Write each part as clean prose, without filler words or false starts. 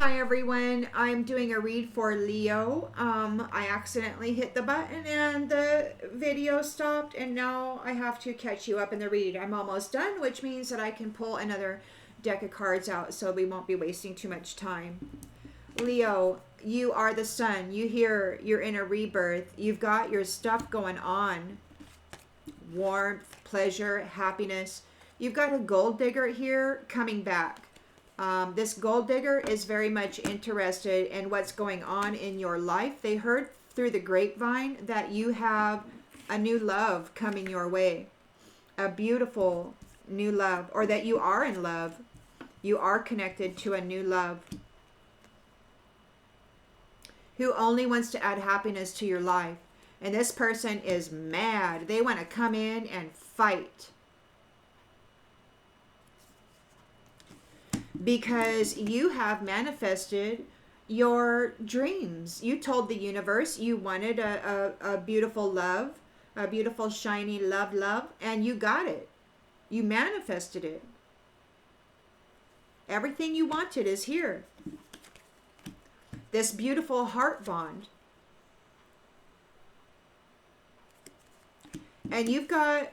Hi everyone, I'm doing a read for Leo. I accidentally hit the button and the video stopped, and now I have to catch you up in the read. I'm almost done, which means that I can pull another deck of cards out so we won't be wasting too much time. Leo, you are the sun. You're in a rebirth. You've got your stuff going on. Warmth, pleasure, happiness. You've got a gold digger here coming back. This gold digger is very much interested in what's going on in your life. They heard through the grapevine that you have a new love coming your way. A beautiful new love, or that you are in love. You are connected to a new love who only wants to add happiness to your life. And this person is mad. They want to come in and fight. Because you have manifested your dreams. You told the universe you wanted a beautiful love, a beautiful, shiny love, and you got it. You manifested it. Everything you wanted is here. This beautiful heart bond. And you've got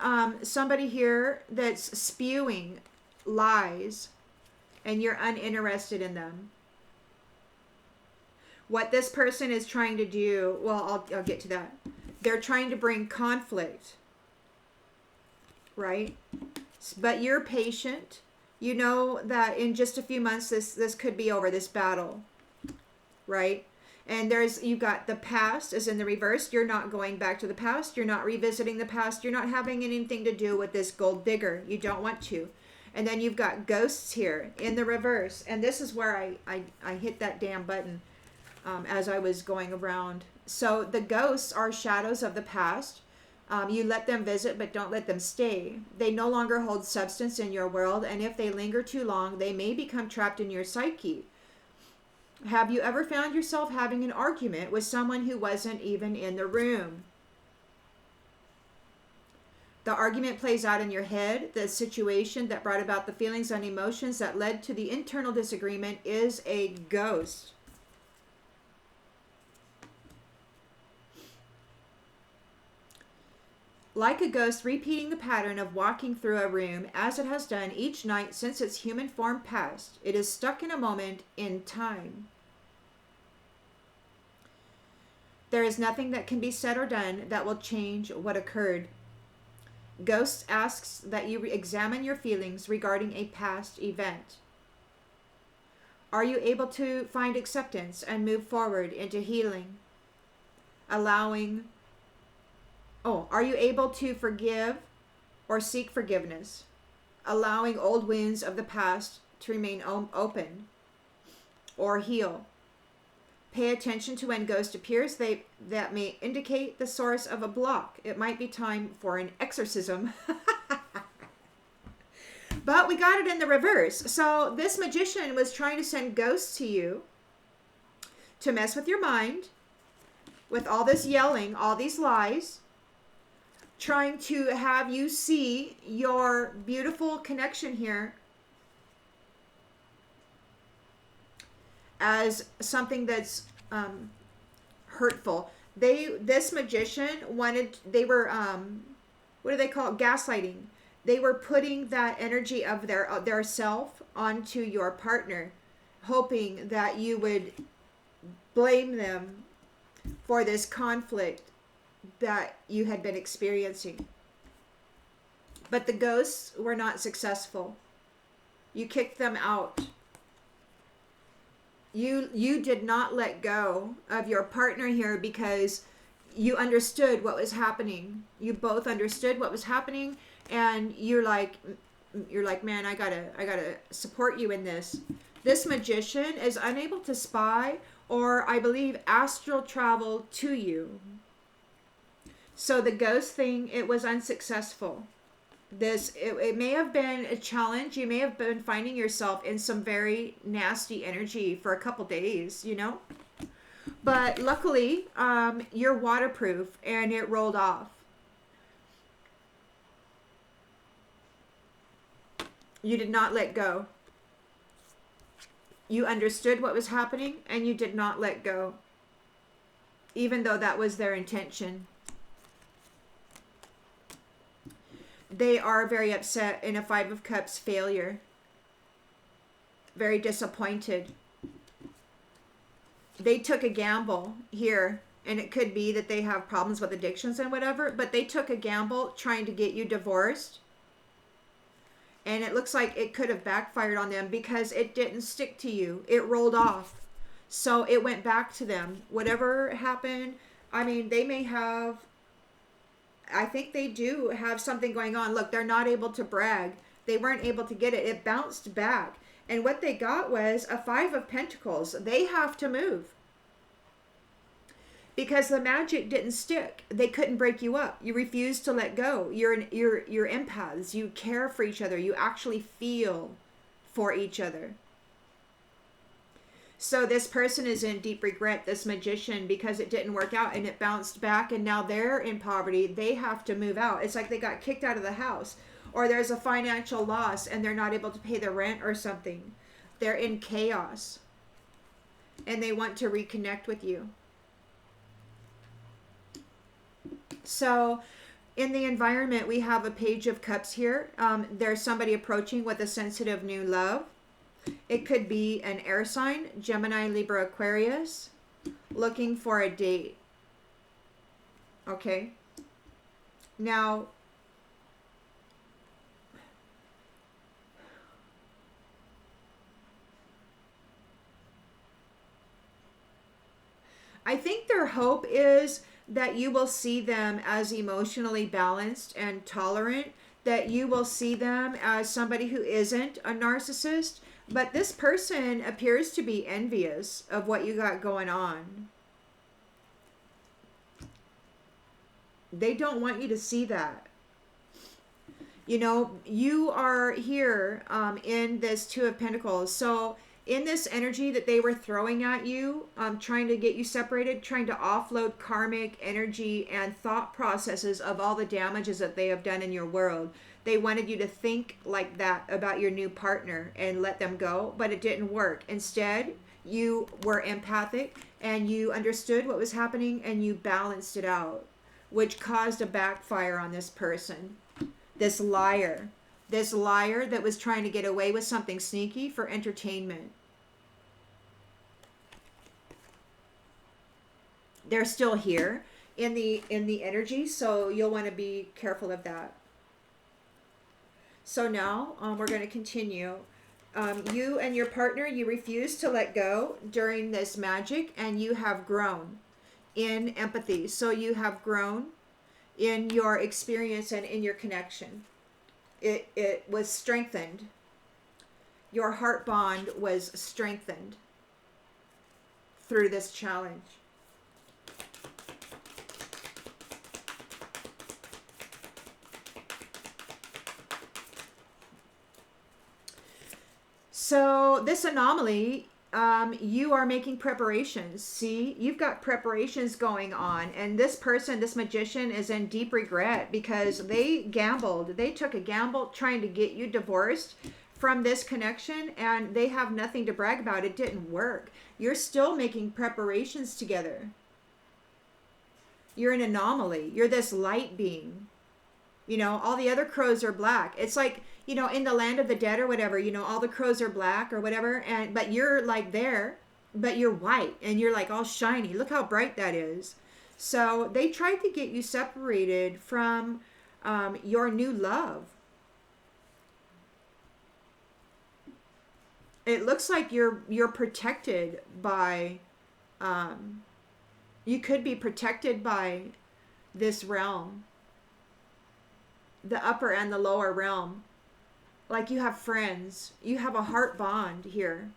somebody here that's spewing lies, and you're uninterested in them. What this person is trying to do, well, I'll get to that. They're trying to bring conflict, right? But you're patient. You know that in just a few months, this could be over, this battle, right? And you've got the past is in the reverse. You're not going back to the past. You're not revisiting the past. You're not having anything to do with this gold digger. You don't want to. And then you've got ghosts here in the reverse. And this is where I hit that damn button as I was going around. So the ghosts are shadows of the past. You let them visit, but don't let them stay. They no longer hold substance in your world. And if they linger too long, they may become trapped in your psyche. Have you ever found yourself having an argument with someone who wasn't even in the room? The argument plays out in your head. The situation that brought about the feelings and emotions that led to the internal disagreement is a ghost. Like a ghost repeating the pattern of walking through a room as it has done each night since its human form passed, it is stuck in a moment in time. There is nothing that can be said or done that will change what occurred. Ghost asks that you examine your feelings regarding a past event. Are you able to find acceptance and move forward into healing? Are you able to forgive or seek forgiveness? Allowing old wounds of the past to remain open or heal. Pay attention to when ghost appears. That may indicate the source of a block. It might be time for an exorcism. But we got it in the reverse. So this magician was trying to send ghosts to you to mess with your mind with all this yelling, all these lies, trying to have you see your beautiful connection here as something that's hurtful. This magician they were what do they call it? Gaslighting. They were putting that energy of their self onto your partner, hoping that you would blame them for this conflict that you had been experiencing. But the ghosts were not successful. You kicked them out. You did not let go of your partner here because you understood what was happening. You both understood what was happening, and you're like, man, I gotta support you in this. This magician is unable to spy or, I believe, astral travel to you. So the ghost thing, it was unsuccessful. It may have been a challenge. You may have been finding yourself in some very nasty energy for a couple days, But luckily, you're waterproof and it rolled off. You did not let go. You understood what was happening and you did not let go, even though that was their intention. They are very upset in a Five of Cups failure. Very disappointed. They took a gamble here, and it could be that they have problems with addictions and whatever, but they took a gamble trying to get you divorced. And it looks like it could have backfired on them because it didn't stick to you. It rolled off. So it went back to them. Whatever happened, I mean, they may have, I think they do have something going on. Look, they're not able to brag. They weren't able to get it. It bounced back. And what they got was a Five of Pentacles. They have to move. Because the magic didn't stick. They couldn't break you up. You refused to let go. You're empaths. You care for each other. You actually feel for each other. So this person is in deep regret, this magician, because it didn't work out and it bounced back, and now they're in poverty. They have to move out. It's like they got kicked out of the house, or there's a financial loss and they're not able to pay the rent or something. They're in chaos and they want to reconnect with you. So in the environment, we have a Page of Cups here. There's somebody approaching with a sensitive new love. It could be an air sign, Gemini, Libra, Aquarius, looking for a date. Okay. Now, I think their hope is that you will see them as emotionally balanced and tolerant, that you will see them as somebody who isn't a narcissist. But this person appears to be envious of what you got going on. They don't want you to see that. You know, you are here in this Two of Pentacles. So in this energy that they were throwing at you, trying to get you separated, trying to offload karmic energy and thought processes of all the damages that they have done in your world. They wanted you to think like that about your new partner and let them go, but it didn't work. Instead, you were empathic and you understood what was happening and you balanced it out, which caused a backfire on this person. This liar that was trying to get away with something sneaky for entertainment. They're still here in the energy, so you'll want to be careful of that. So now we're going to continue. You and your partner, you refuse to let go during this magic, and you have grown in empathy. So you have grown in your experience and in your connection. It was strengthened. Your heart bond was strengthened through this challenge. So this anomaly, you are making preparations. See, you've got preparations going on, and this person, this magician, is in deep regret because they gambled. They took a gamble trying to get you divorced from this connection, and they have nothing to brag about. It didn't work. You're still making preparations together. You're an anomaly. You're this light being. You know, all the other crows are black. It's like, you know, in the land of the dead or whatever, you know, all the crows are black or whatever, but you're like there, but you're white and you're like all shiny. Look how bright that is. So they tried to get you separated from your new love. It looks like you're protected by, you could be protected by this realm, the upper and the lower realm. Like you have friends, you have a heart bond here,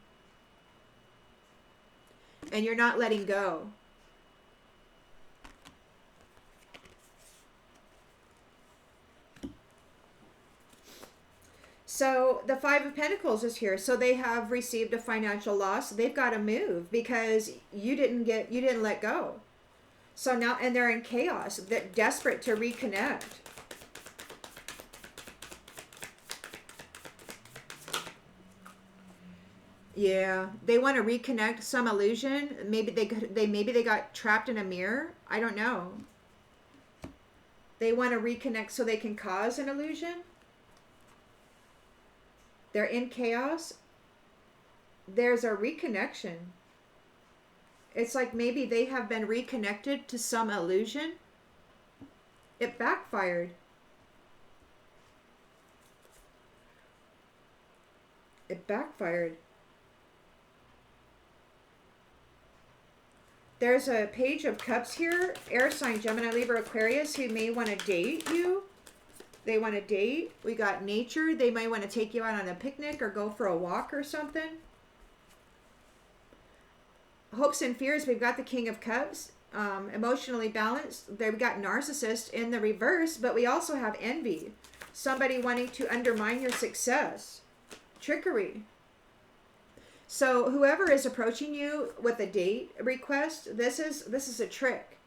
and you're not letting go. So the Five of Pentacles is here. So they have received a financial loss. They've got to move because you didn't let go. So now, and they're in chaos. They're desperate to reconnect. Yeah, they want to reconnect some illusion. Maybe they got trapped in a mirror. I don't know. They want to reconnect so they can cause an illusion. They're in chaos. There's a reconnection. It's like maybe they have been reconnected to some illusion. It backfired. It backfired. There's a page of cups here. Air sign, Gemini, Libra, Aquarius, who may want to date you. They want to date. We got nature. They might want to take you out on a picnic or go for a walk or something. Hopes and fears. We've got the King of Cups. Emotionally balanced. They've got narcissist in the reverse, but we also have envy. Somebody wanting to undermine your success. Trickery. So whoever is approaching you with a date request, this is a trick.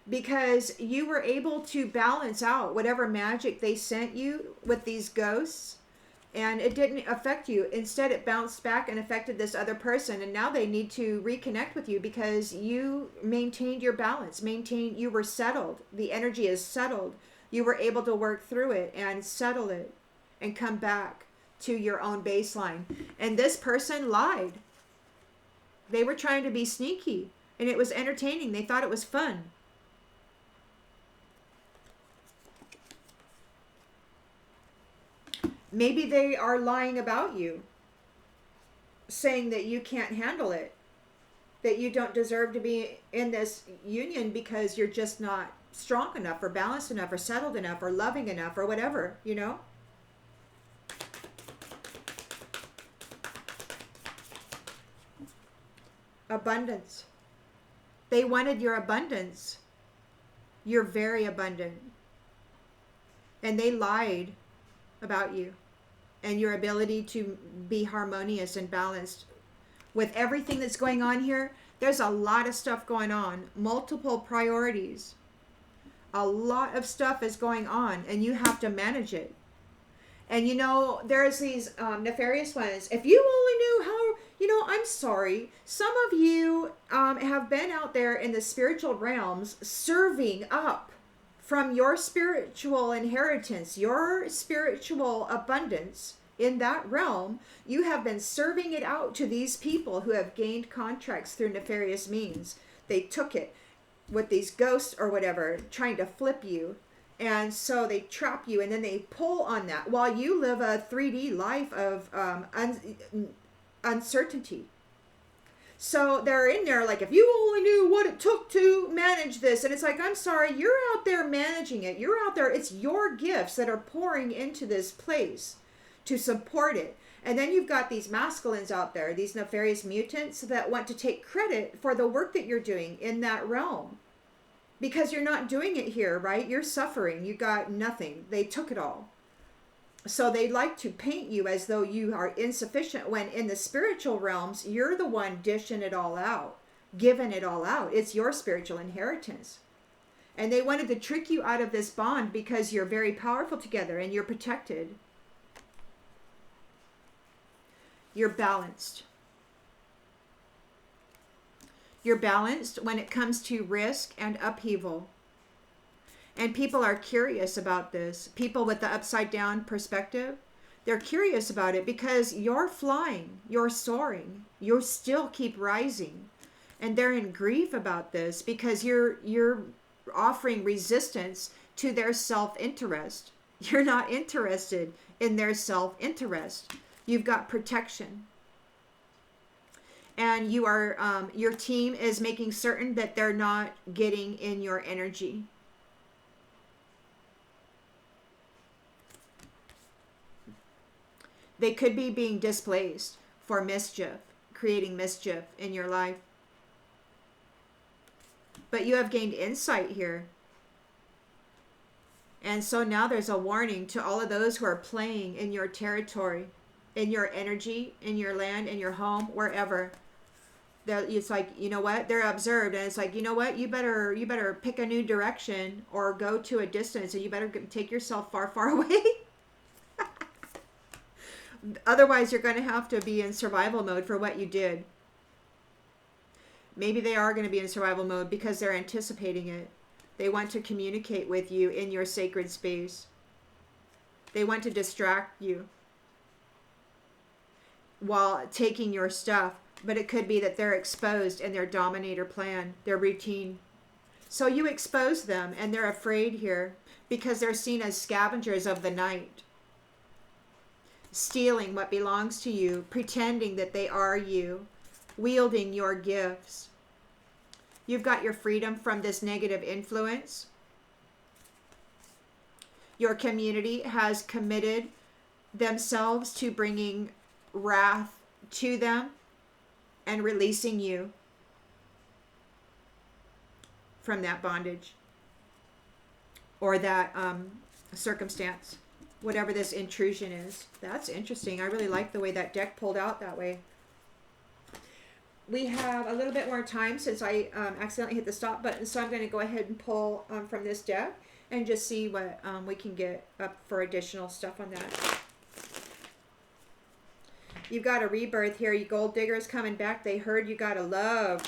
Because you were able to balance out whatever magic they sent you with these ghosts, and it didn't affect you. Instead, it bounced back and affected this other person, and now they need to reconnect with you because you maintained your balance. You were settled. The energy is settled. You were able to work through it and settle it and come back to your own baseline. And this person lied. They were trying to be sneaky, and it was entertaining. They thought it was fun. Maybe they are lying about you, saying that you can't handle it, that you don't deserve to be in this union because you're just not strong enough or balanced enough or settled enough or loving enough or whatever, you know? Abundance. They wanted your abundance. You're very abundant. And they lied about you and your ability to be harmonious and balanced. With everything that's going on here, there's a lot of stuff going on. Multiple priorities. A lot of stuff is going on, and you have to manage it. And you know, there's these nefarious ones. If you only knew how, you know, I'm sorry. Some of you have been out there in the spiritual realms serving up from your spiritual inheritance, your spiritual abundance in that realm. You have been serving it out to these people who have gained contracts through nefarious means. They took it with these ghosts or whatever, trying to flip you. And so they trap you, and then they pull on that while you live a 3D life of uncertainty. So they're in there like, if you only knew what it took to manage this. And it's like, I'm sorry, you're out there managing it. You're out there. It's your gifts that are pouring into this place to support it. And then you've got these masculines out there, these nefarious mutants that want to take credit for the work that you're doing in that realm. Because you're not doing it here, right? You're suffering. You got nothing. They took it all. So they like to paint you as though you are insufficient, when in the spiritual realms, you're the one dishing it all out, giving it all out. It's your spiritual inheritance. And they wanted to trick you out of this bond because you're very powerful together and you're protected. You're balanced. You're balanced when it comes to risk and upheaval. And people are curious about this. People with the upside down perspective, they're curious about it because you're flying, you're soaring, you still keep rising. And they're in grief about this because you're offering resistance to their self-interest. You're not interested in their self-interest. You've got protection. And you are, your team is making certain that they're not getting in your energy. They could be being displaced for mischief, creating mischief in your life. But you have gained insight here. And so now there's a warning to all of those who are playing in your territory, in your energy, in your land, in your home, wherever. It's like, you know what? They're observed, and it's like, you know what? You better pick a new direction or go to a distance, and you better take yourself far, far away. Otherwise, you're going to have to be in survival mode for what you did. Maybe they are going to be in survival mode because they're anticipating it. They want to communicate with you in your sacred space. They want to distract you while taking your stuff. But it could be that they're exposed in their dominator plan, their routine. So you expose them and they're afraid here because they're seen as scavengers of the night. Stealing what belongs to you, pretending that they are you, wielding your gifts. You've got your freedom from this negative influence. Your community has committed themselves to bringing wrath to them and releasing you from that bondage or that circumstance, whatever this intrusion is. That's interesting. I really like the way that deck pulled out that way. We have a little bit more time since I accidentally hit the stop button, so I'm going to go ahead and pull from this deck and just see what we can get up for additional stuff on that. You've got a rebirth here. You gold diggers coming back. They heard you got a love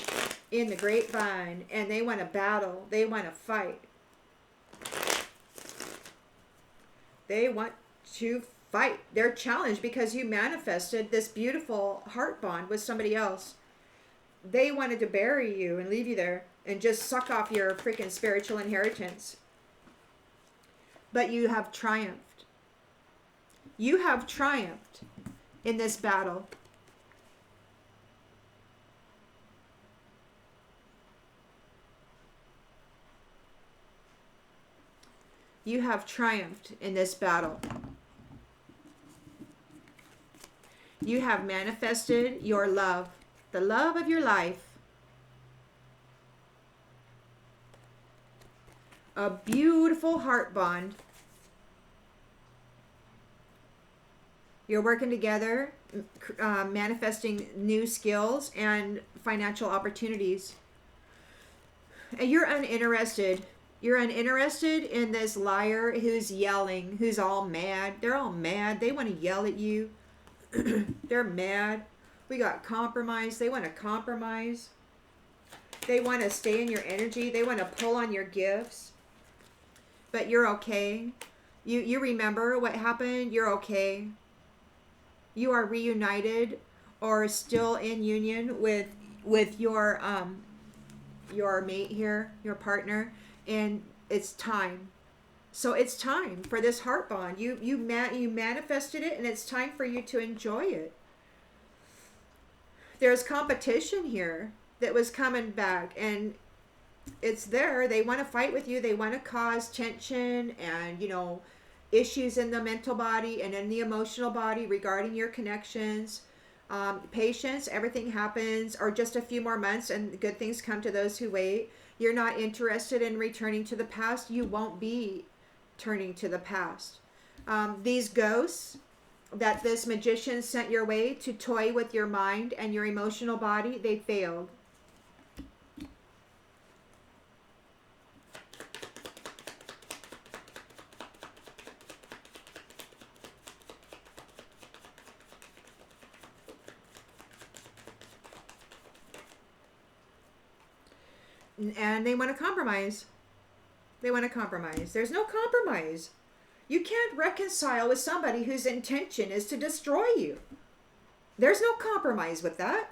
in the grapevine, and they want to battle. They want to fight. They want to fight. They're challenged because you manifested this beautiful heart bond with somebody else. They wanted to bury you and leave you there and just suck off your freaking spiritual inheritance. But you have triumphed. You have triumphed in this battle. You have triumphed in this battle. You have manifested your love, the love of your life. A beautiful heart bond. You're working together, manifesting new skills and financial opportunities. And you're uninterested. You're uninterested in this liar who's yelling, who's all mad. They're all mad. They want to yell at you. They're mad. We got compromise. They want to compromise. They want to stay in your energy. They want to pull on your gifts. But you're okay. You remember what happened. You're okay. You are reunited or still in union with your mate here, your partner, and it's time. So it's time for this heart bond. You manifested it, and it's time for you to enjoy it. There's competition here that was coming back, and it's there. They want to fight with you. They want to cause tension and, issues in the mental body and in the emotional body regarding your connections. Patience, everything happens, or just a few more months and good things come to those who wait. You're not interested in returning to the past. You won't be turning to the past. These ghosts that this magician sent your way to toy with your mind and your emotional body, they failed. And they want to compromise. They want to compromise. There's no compromise. You can't reconcile with somebody whose intention is to destroy you. There's no compromise with that.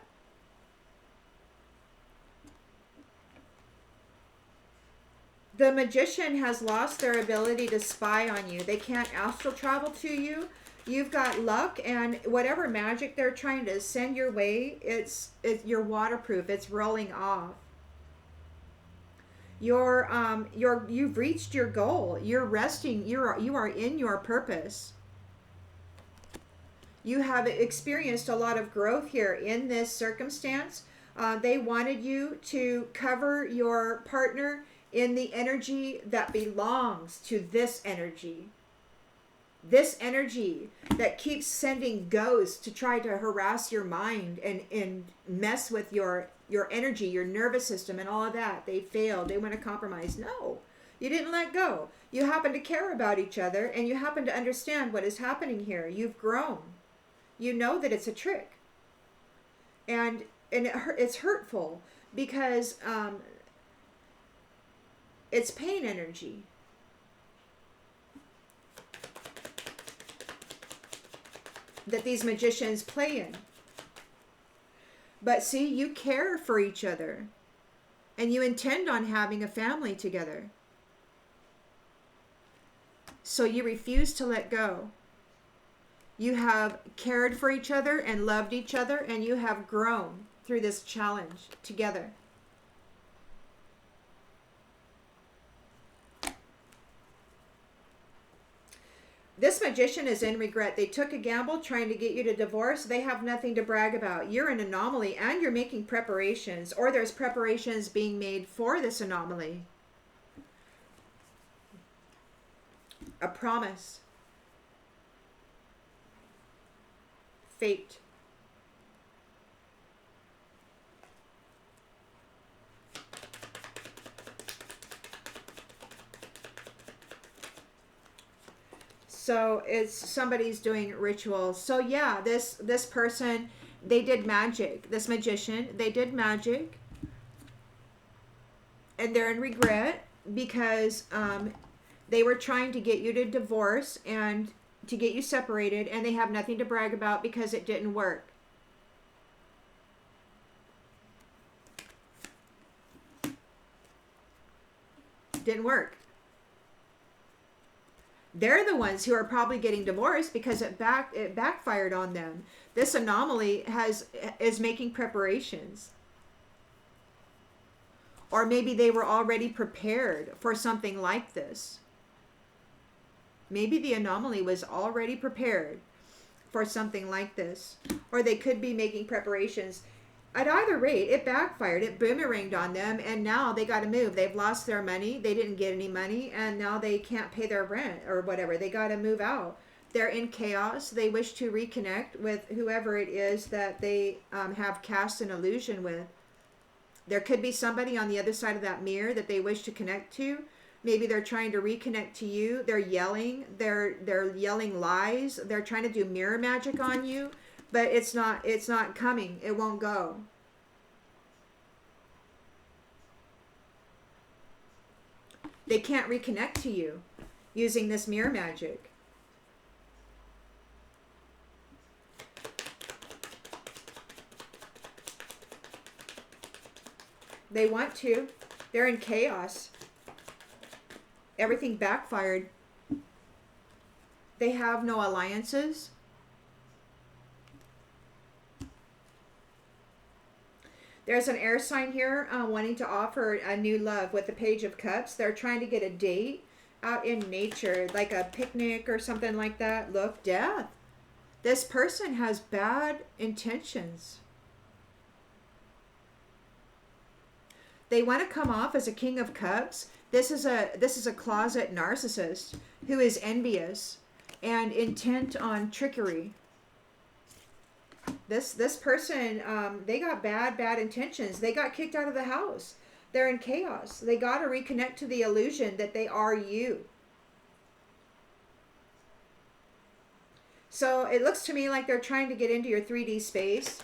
The magician has lost their ability to spy on you. They can't astral travel to you. You've got luck, and whatever magic they're trying to send your way, you're waterproof. It's rolling off. You've reached your goal. You're resting. You are in your purpose. You have experienced a lot of growth here in this circumstance. They wanted you to cover your partner in the energy that belongs to this energy. This energy that keeps sending ghosts to try to harass your mind and mess with your energy, your nervous system, and all of that. They failed. They want to compromise. No, you didn't let go. You happen to care about each other, and you happen to understand what is happening here. You've grown. You know that it's a trick. And it's hurtful because it's pain energy. That these magicians play in. But see, you care for each other. And you intend on having a family together. So you refuse to let go. You have cared for each other and loved each other, and you have grown through this challenge together. This magician is in regret. They took a gamble trying to get you to divorce. They have nothing to brag about. You're an anomaly, and you're making preparations, or there's preparations being made for this anomaly. A promise. Fate. So it's somebody's doing rituals. So yeah, this person, they did magic. This magician, they did magic. And they're in regret because they were trying to get you to divorce and to get you separated, and they have nothing to brag about because it didn't work. Didn't work. They're the ones who are probably getting divorced because it backfired on them. This anomaly is making preparations. Or maybe they were already prepared for something like this. Maybe the anomaly was already prepared for something like this. Or they could be making preparations. At either rate, it backfired. It boomeranged on them, and now they got to move. They've lost their money. They didn't get any money, and now they can't pay their rent or whatever. They got to move out. They're in chaos. They wish to reconnect with whoever it is that they have cast an illusion with. There could be somebody on the other side of that mirror that they wish to connect to. Maybe they're trying to reconnect to you. They're yelling. They're yelling lies. They're trying to do mirror magic on you. But it's not coming. It won't go. They can't reconnect to you using this mirror magic. They want to. They're in chaos. Everything backfired. They have no alliances. There's an air sign here wanting to offer a new love with the Page of Cups. They're trying to get a date out in nature, like a picnic or something like that. Look, death. This person has bad intentions. They want to come off as a King of Cups. This is a closet narcissist who is envious and intent on trickery. This person, they got bad intentions. They got kicked out of the house. They're in chaos. They got to reconnect to the illusion that they are you. So it looks to me like they're trying to get into your 3D space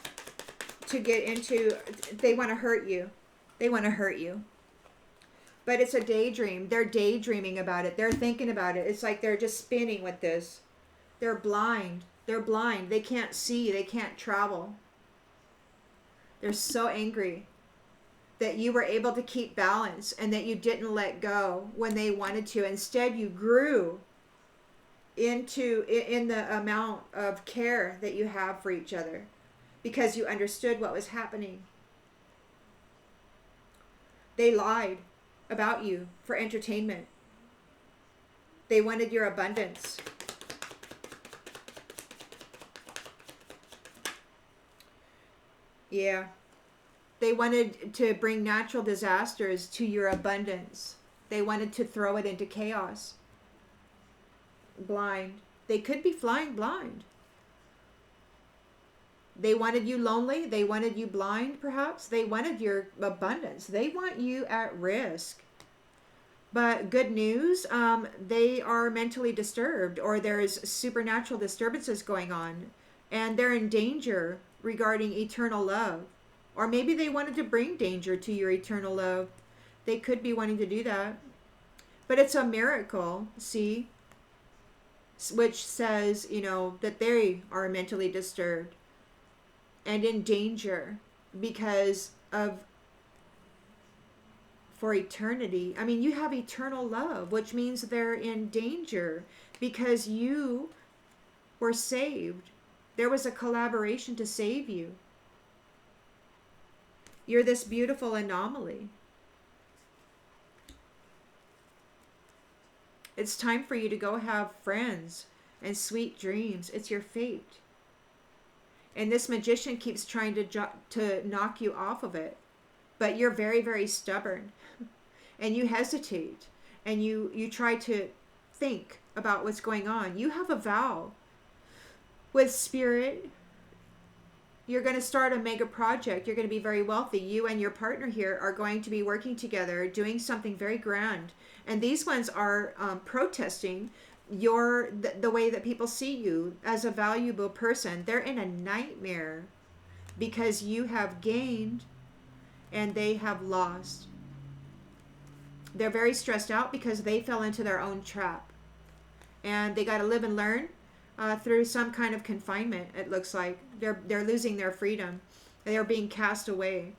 to get into, they want to hurt you. They want to hurt you. But it's a daydream. They're daydreaming about it. They're thinking about it. It's like they're just spinning with this. They're blind. They're blind. They can't see. They can't travel. They're so angry that you were able to keep balance and that you didn't let go when they wanted to. Instead, you grew in the amount of care that you have for each other because you understood what was happening. They lied about you for entertainment. They wanted your abundance. Yeah. They wanted to bring natural disasters to your abundance. They wanted to throw it into chaos. Blind. They could be flying blind. They wanted you lonely. They wanted you blind, perhaps. They wanted your abundance. They want you at risk. But good news, they are mentally disturbed, or there's supernatural disturbances going on. and they're in danger regarding eternal love. Or maybe they wanted to bring danger to your eternal love. They could be wanting to do that. But it's a miracle, see, which says, that they are mentally disturbed and in danger because of, for eternity. I mean, you have eternal love, which means they're in danger because you were saved. There was a collaboration to save you. You're this beautiful anomaly. It's time for you to go have friends and sweet dreams. It's your fate. And this magician keeps trying to knock you off of it. But you're very, very stubborn. And you hesitate. And you try to think about what's going on. You have a vow with spirit. You're going to start a mega project. You're going to be very wealthy. You and your partner here are going to be working together, doing something very grand. And these ones are protesting the way that people see you as a valuable person. They're in a nightmare because you have gained and they have lost. They're very stressed out because they fell into their own trap. And they got to live and learn through some kind of confinement, it looks like. They're losing their freedom. They are being cast away.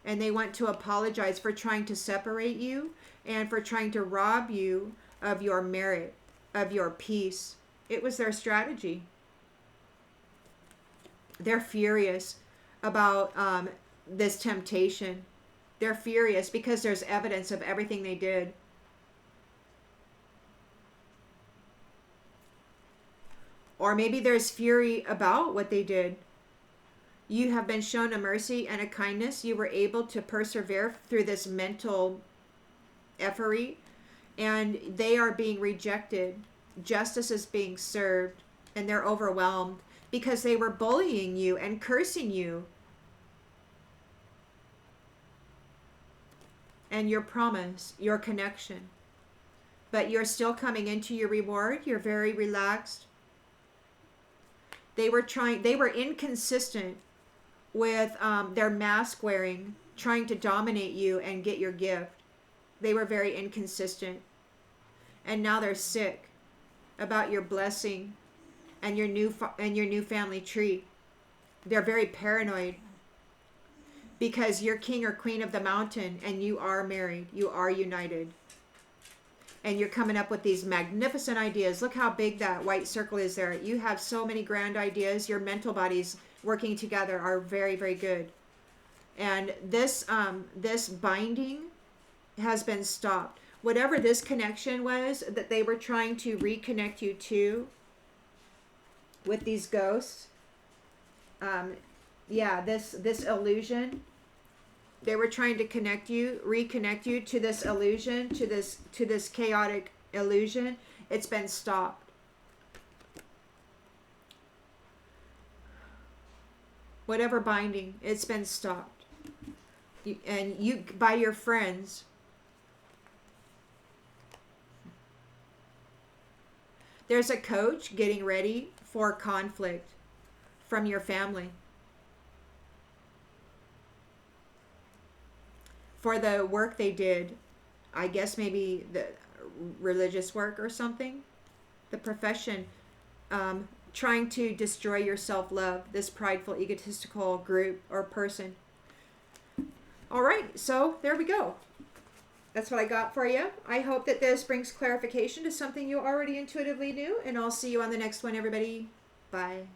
And they want to apologize for trying to separate you and for trying to rob you of your merit, of your peace. It was their strategy. They're furious about this temptation. They're furious because there's evidence of everything they did. Or maybe there's fury about what they did. You have been shown a mercy and a kindness. You were able to persevere through this mental effery, and they are being rejected. Justice is being served, and they're overwhelmed because they were bullying you and cursing you. And your promise, your connection. But you're still coming into your reward. You're very relaxed. They were inconsistent with their mask wearing, trying to dominate you and get your gift. They were very inconsistent. And now they're sick about your blessing and your new family tree. They're very paranoid because you're king or queen of the mountain and you are married. You are united. And you're coming up with these magnificent ideas. Look how big that white circle is there. You have so many grand ideas. Your mental bodies working together are very, very good. And this binding has been stopped. Whatever this connection was that they were trying to reconnect you to with these ghosts, this illusion, they were trying to reconnect you to this illusion, to this chaotic illusion. It's been stopped. Whatever binding, it's been stopped. And you, by your friends. There's a coach getting ready for conflict from your family. For the work they did, I guess maybe the religious work or something, the profession, trying to destroy your self-love, this prideful, egotistical group or person. All right, so there we go. That's what I got for you. I hope that this brings clarification to something you already intuitively knew, and I'll see you on the next one, everybody. Bye.